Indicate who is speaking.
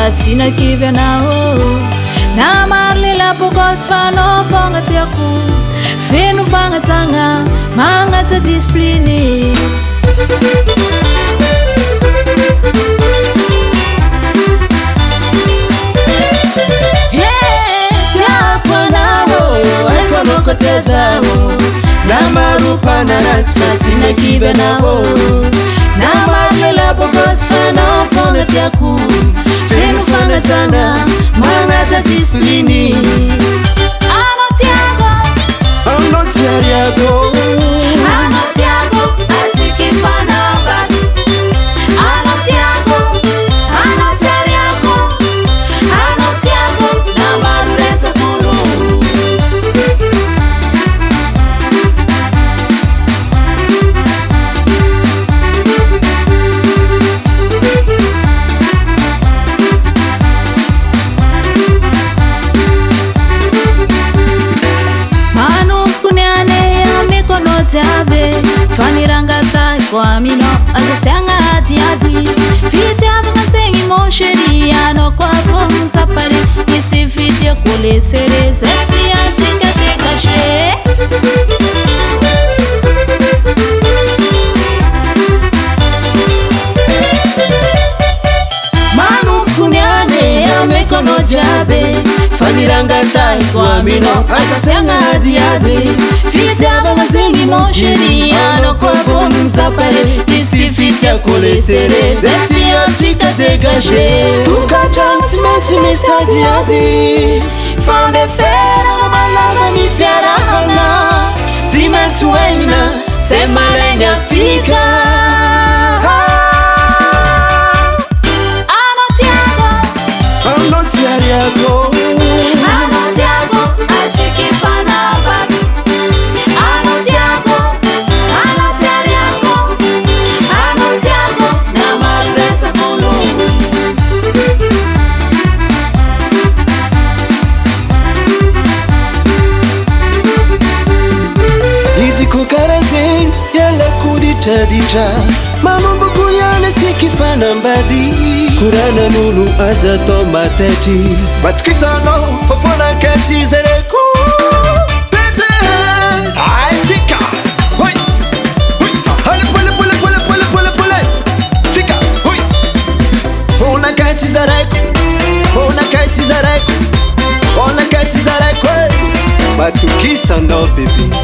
Speaker 1: Katsina kivy anao na maro lela bokosy fanao fogna tiako feno fagnajagna magnaja discipline tiako anao aikonoko tezao na maro panaratsy katsina kivy anao na maro lela bokosy fanao fogna tiako feno fagnajagna magnaja discipline ano tiago ano tiago atsika fanambady ano tiago na maro resakolo jabe fanirangata kwa mino asasanga ati fitiavanga sengi mosheriano kwa vonsa pare isi fitia kule sere sexy atinga tekashe manu kunyane amekono jabe fanirangata kwa mino asasanga ati fitiavanga sengi mosheriano kwa vonsa pare isi fitia kule sere sexy atinga tekashe tukachantimeti mesadi adi fande fera malama mi fiarahana timentuena semalenge atika ano tiago atiki fanabadi ano tiago na madresa kulu
Speaker 2: Kukarazin yala kudita dita mamambo kuyane tiki fanambadi kurana nulu azato mateti matkisano popona kati zereku bebe tika hoi hale pole tika hoi fona kati zareku matukisano baby